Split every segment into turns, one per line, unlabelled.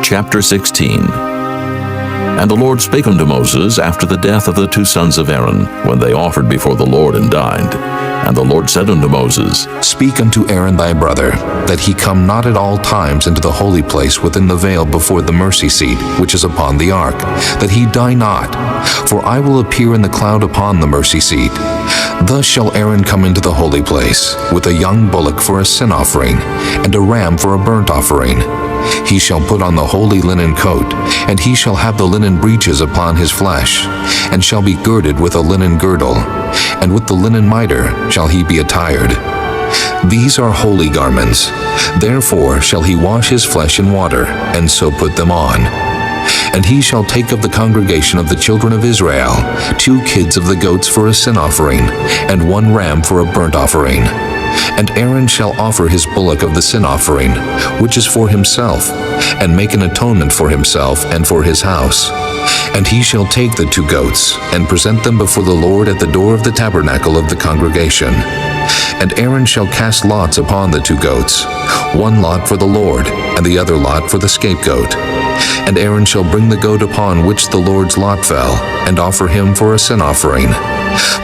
Chapter 16. And the Lord spake unto Moses after the death of the two sons of Aaron, when they offered before the Lord and died. And the Lord said unto Moses,
Speak unto Aaron thy brother, that he come not at all times into the holy place within the veil before the mercy seat, which is upon the ark, that he die not. For I will appear in the cloud upon the mercy seat. Thus shall Aaron come into the holy place, with a young bullock for a sin offering, and a ram for a burnt offering. He shall put on the holy linen coat, and he shall have the linen breeches upon his flesh, and shall be girded with a linen girdle, and with the linen mitre shall he be attired. These are holy garments. Therefore shall he wash his flesh in water, and so put them on. And he shall take of the congregation of the children of Israel 2 kids of the goats for a sin offering, and 1 ram for a burnt offering. And Aaron shall offer his bullock of the sin offering, which is for himself, and make an atonement for himself and for his house. And he shall take the 2 goats, and present them before the Lord at the door of the tabernacle of the congregation. And Aaron shall cast lots upon the 2 goats, 1 lot for the Lord, and the other lot for the scapegoat. And Aaron shall bring the goat upon which the Lord's lot fell, and offer him for a sin offering.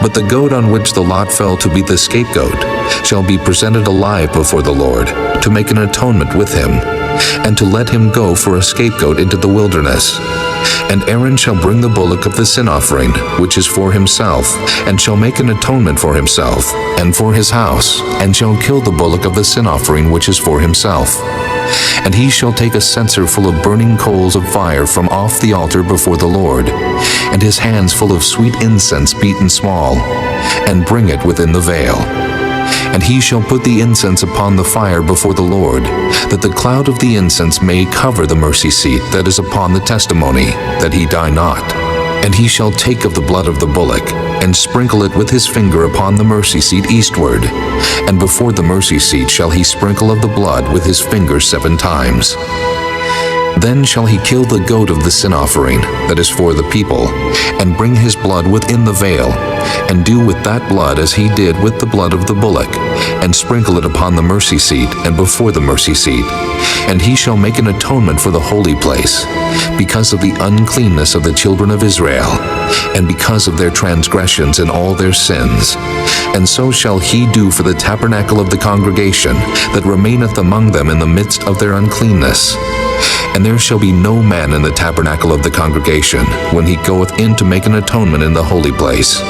But the goat on which the lot fell to be the scapegoat shall be presented alive before the Lord, to make an atonement with him, and to let him go for a scapegoat into the wilderness. And Aaron shall bring the bullock of the sin offering, which is for himself, and shall make an atonement for himself, and for his house, and shall kill the bullock of the sin offering, which is for himself. And he shall take a censer full of burning coals of fire from off the altar before the Lord, and his hands full of sweet incense beaten small, and bring it within the veil. And he shall put the incense upon the fire before the Lord, that the cloud of the incense may cover the mercy seat that is upon the testimony, that he die not. And he shall take of the blood of the bullock, and sprinkle it with his finger upon the mercy seat eastward. And before the mercy seat shall he sprinkle of the blood with his finger 7 times. Then shall he kill the goat of the sin offering, that is for the people, and bring his blood within the veil, and do with that blood as he did with the blood of the bullock, and sprinkle it upon the mercy seat and before the mercy seat. And he shall make an atonement for the holy place, because of the uncleanness of the children of Israel, and because of their transgressions and all their sins. And so shall he do for the tabernacle of the congregation that remaineth among them in the midst of their uncleanness. And there shall be no man in the tabernacle of the congregation, when he goeth in to make an atonement in the holy place,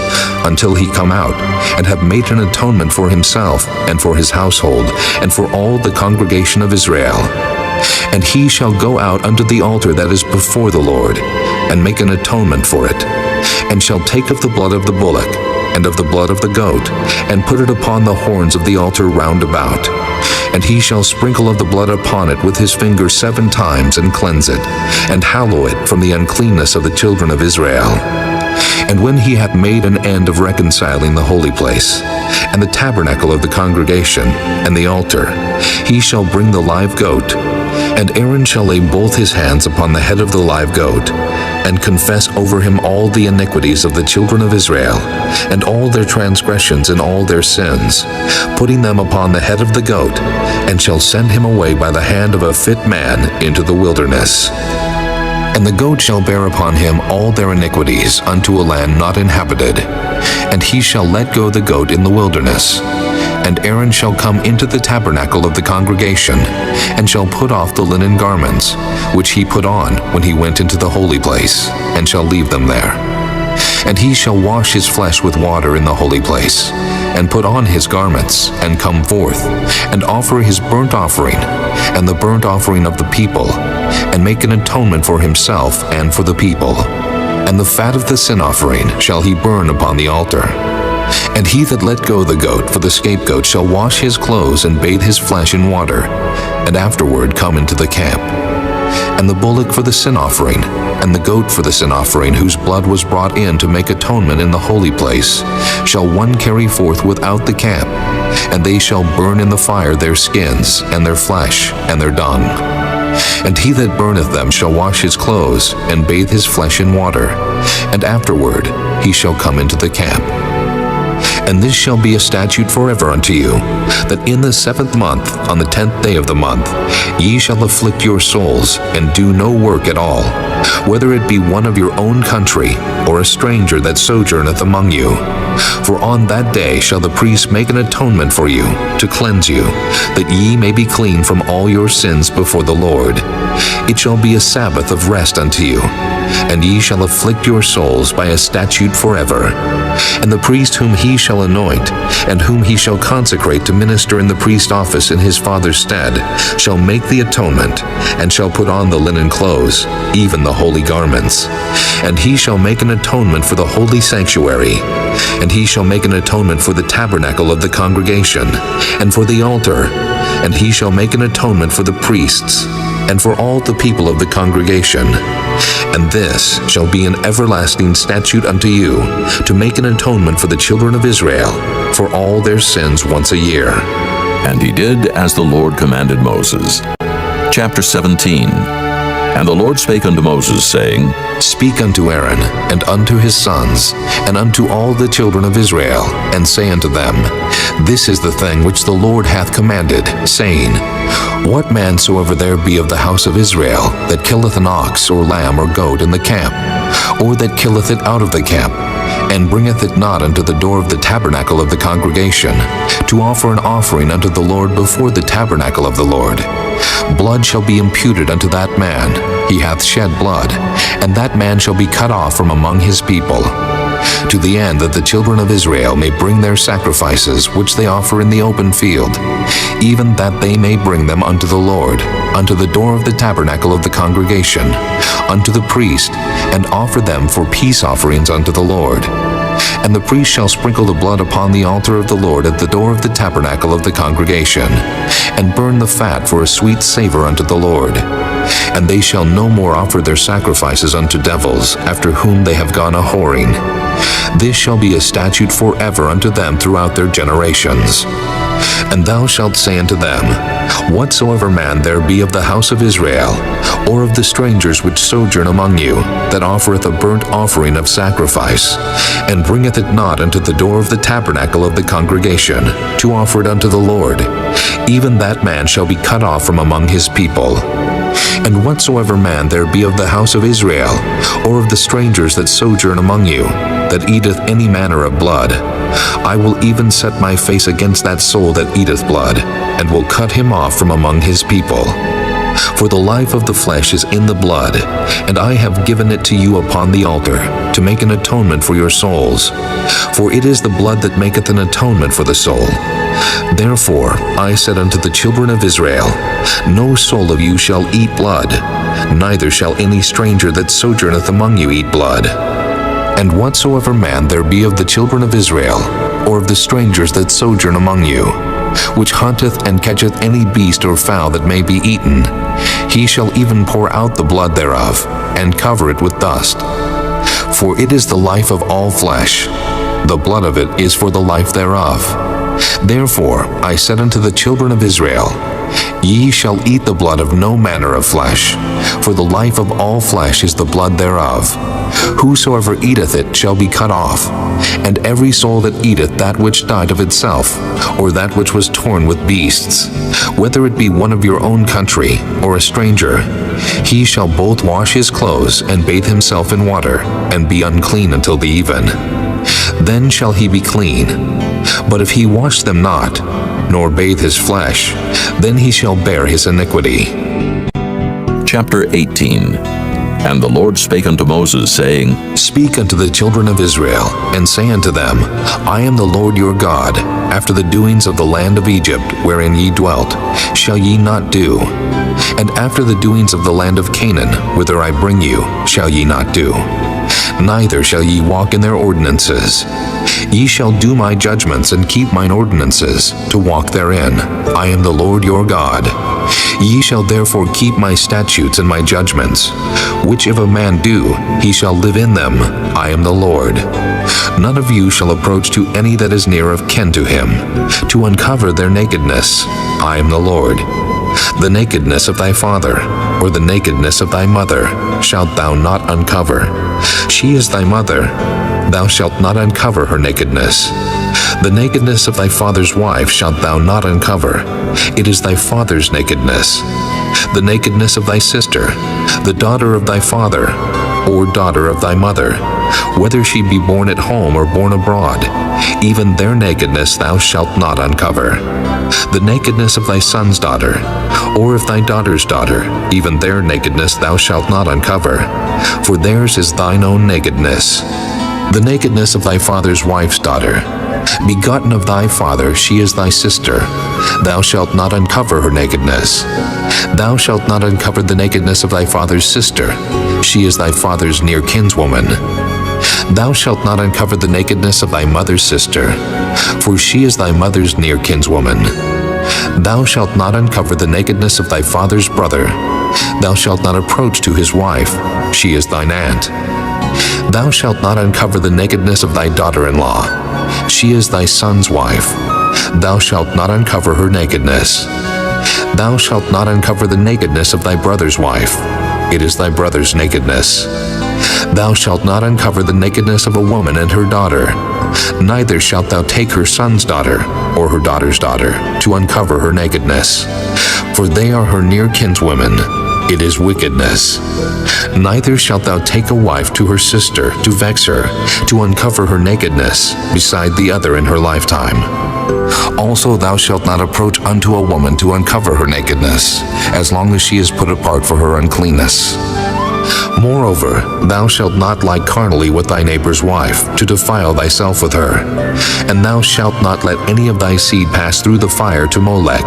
until he come out, and have made an atonement for himself, and for his household, and for all the congregation of Israel. And he shall go out unto the altar that is before the Lord, and make an atonement for it, and shall take of the blood of the bullock, and of the blood of the goat, and put it upon the horns of the altar round about. And he shall sprinkle of the blood upon it with his finger 7 times, and cleanse it, and hallow it from the uncleanness of the children of Israel. And when he hath made an end of reconciling the holy place, and the tabernacle of the congregation, and the altar, he shall bring the live goat. And Aaron shall lay both his hands upon the head of the live goat, and confess over him all the iniquities of the children of Israel, and all their transgressions and all their sins, putting them upon the head of the goat, and shall send him away by the hand of a fit man into the wilderness. And the goat shall bear upon him all their iniquities unto a land not inhabited, and he shall let go the goat in the wilderness. And Aaron shall come into the tabernacle of the congregation, and shall put off the linen garments, which he put on when he went into the holy place, and shall leave them there. And he shall wash his flesh with water in the holy place, and put on his garments, and come forth, and offer his burnt offering, and the burnt offering of the people, and make an atonement for himself and for the people. And the fat of the sin offering shall he burn upon the altar. And he that let go the goat for the scapegoat shall wash his clothes and bathe his flesh in water, and afterward come into the camp. And the bullock for the sin offering, and the goat for the sin offering, whose blood was brought in to make atonement in the holy place, shall one carry forth without the camp, and they shall burn in the fire their skins, and their flesh, and their dung. And he that burneth them shall wash his clothes, and bathe his flesh in water, and afterward he shall come into the camp. And this shall be a statute forever unto you, that in the 7th month, on the 10th day of the month, ye shall afflict your souls, and do no work at all, whether it be one of your own country, or a stranger that sojourneth among you. For on that day shall the priest make an atonement for you, to cleanse you, that ye may be clean from all your sins before the Lord. It shall be a Sabbath of rest unto you, and ye shall afflict your souls by a statute forever. And the priest whom he shall anoint, and whom he shall consecrate to minister in the priest office in his father's stead, shall make the atonement, and shall put on the linen clothes, even the holy garments. And he shall make an atonement for the holy sanctuary, and he shall make an atonement for the tabernacle of the congregation, and for the altar, and he shall make an atonement for the priests, and for all the people of the congregation. And this shall be an everlasting statute unto you, to make an atonement for the children of Israel, for all their sins once a year.
And he did as the Lord commanded Moses. Chapter 17. And the Lord spake unto Moses, saying,
Speak unto Aaron, and unto his sons, and unto all the children of Israel, and say unto them, This is the thing which the Lord hath commanded, saying, What man soever there be of the house of Israel, that killeth an ox, or lamb, or goat in the camp, or that killeth it out of the camp, and bringeth it not unto the door of the tabernacle of the congregation, to offer an offering unto the Lord before the tabernacle of the Lord, blood shall be imputed unto that man. He hath shed blood, and that man shall be cut off from among his people, to the end that the children of Israel may bring their sacrifices which they offer in the open field, even that they may bring them unto the Lord, unto the door of the tabernacle of the congregation, unto the priest, and offer them for peace offerings unto the Lord. And the priest shall sprinkle the blood upon the altar of the Lord at the door of the tabernacle of the congregation, and burn the fat for a sweet savor unto the Lord. And they shall no more offer their sacrifices unto devils, after whom they have gone a-whoring. This shall be a statute forever unto them throughout their generations. And thou shalt say unto them, Whatsoever man there be of the house of Israel, or of the strangers which sojourn among you, that offereth a burnt offering of sacrifice, and bringeth it not unto the door of the tabernacle of the congregation, to offer it unto the Lord, even that man shall be cut off from among his people. And whatsoever man there be of the house of Israel, or of the strangers that sojourn among you, that eateth any manner of blood, I will even set my face against that soul that eateth blood, and will cut him off from among his people. For the life of the flesh is in the blood, and I have given it to you upon the altar, to make an atonement for your souls. For it is the blood that maketh an atonement for the soul. Therefore I said unto the children of Israel, No soul of you shall eat blood, neither shall any stranger that sojourneth among you eat blood. And whatsoever man there be of the children of Israel, or of the strangers that sojourn among you, which hunteth and catcheth any beast or fowl that may be eaten, he shall even pour out the blood thereof, and cover it with dust. For it is the life of all flesh, the blood of it is for the life thereof. Therefore I said unto the children of Israel, Ye shall eat the blood of no manner of flesh, for the life of all flesh is the blood thereof. Whosoever eateth it shall be cut off, and every soul that eateth that which died of itself, or that which was torn with beasts, whether it be one of your own country, or a stranger, he shall both wash his clothes, and bathe himself in water, and be unclean until the even. Then shall he be clean. But if he wash them not, nor bathe his flesh, then he shall bear his iniquity.
Chapter 18. And the Lord spake unto Moses, saying,
Speak unto the children of Israel, and say unto them, I am the Lord your God. After the doings of the land of Egypt, wherein ye dwelt, shall ye not do. And after the doings of the land of Canaan, whither I bring you, shall ye not do. Neither shall ye walk in their ordinances. Ye shall do my judgments, and keep mine ordinances, to walk therein. I am the Lord your God. Ye shall therefore keep my statutes and my judgments, which if a man do, he shall live in them. I am the Lord. None of you shall approach to any that is near of kin to him, to uncover their nakedness. I am the Lord. The nakedness of thy father, or the nakedness of thy mother, shalt thou not uncover. She is thy mother. Thou shalt not uncover her nakedness. The nakedness of thy father's wife shalt thou not uncover. It is thy father's nakedness. The nakedness of thy sister, the daughter of thy father, or daughter of thy mother, whether she be born at home or born abroad, even their nakedness thou shalt not uncover. The nakedness of thy son's daughter, or of thy daughter's daughter, even their nakedness thou shalt not uncover, for theirs is thine own nakedness. The nakedness of thy father's wife's daughter, begotten of thy father, she is thy sister. Thou shalt not uncover her nakedness. Thou shalt not uncover the nakedness of thy father's sister. She is thy father's near kinswoman. Thou shalt not uncover the nakedness of thy mother's sister, for she is thy mother's near kinswoman. Thou shalt not uncover the nakedness of thy father's brother. Thou shalt not approach to his wife. She is thine aunt. Thou shalt not uncover the nakedness of thy daughter-in-law. She is thy son's wife. Thou shalt not uncover her nakedness. Thou shalt not uncover the nakedness of thy brother's wife. It is thy brother's nakedness. Thou shalt not uncover the nakedness of a woman and her daughter. Neither shalt thou take her son's daughter or her daughter's daughter to uncover her nakedness, for they are her near kinswomen. It is wickedness. Neither shalt thou take a wife to her sister to vex her, to uncover her nakedness, beside the other in her lifetime. Also thou shalt not approach unto a woman to uncover her nakedness, as long as she is put apart for her uncleanness. Moreover, thou shalt not lie carnally with thy neighbor's wife, to defile thyself with her. And thou shalt not let any of thy seed pass through the fire to Molech.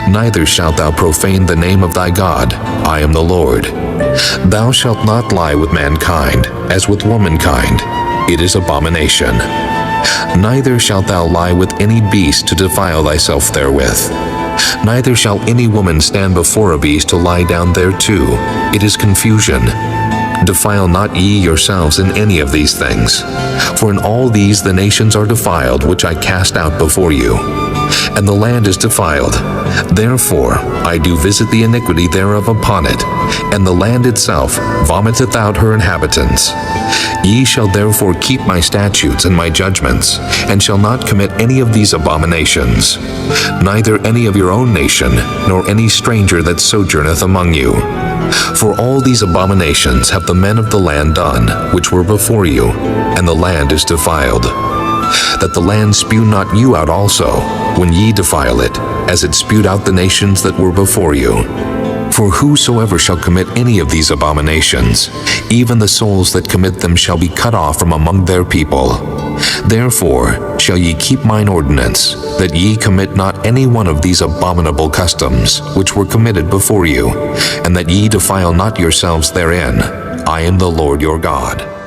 Neither shalt thou profane the name of thy God. I am the Lord. Thou shalt not lie with mankind, as with womankind. It is abomination. Neither shalt thou lie with any beast to defile thyself therewith. Neither shall any woman stand before a beast to lie down thereto. It is confusion. Defile not ye yourselves in any of these things. For in all these the nations are defiled, which I cast out before you. And the land is defiled. Therefore I do visit the iniquity thereof upon it, and the land itself vomiteth out her inhabitants. Ye shall therefore keep my statutes and my judgments, and shall not commit any of these abominations, neither any of your own nation, nor any stranger that sojourneth among you. For all these abominations have the men of the land done, which were before you, and the land is defiled. That the land spew not you out also, when ye defile it, as it spewed out the nations that were before you. For whosoever shall commit any of these abominations, even the souls that commit them shall be cut off from among their people. Therefore shall ye keep mine ordinance, that ye commit not any one of these abominable customs, which were committed before you, and that ye defile not yourselves therein. I am the Lord your God.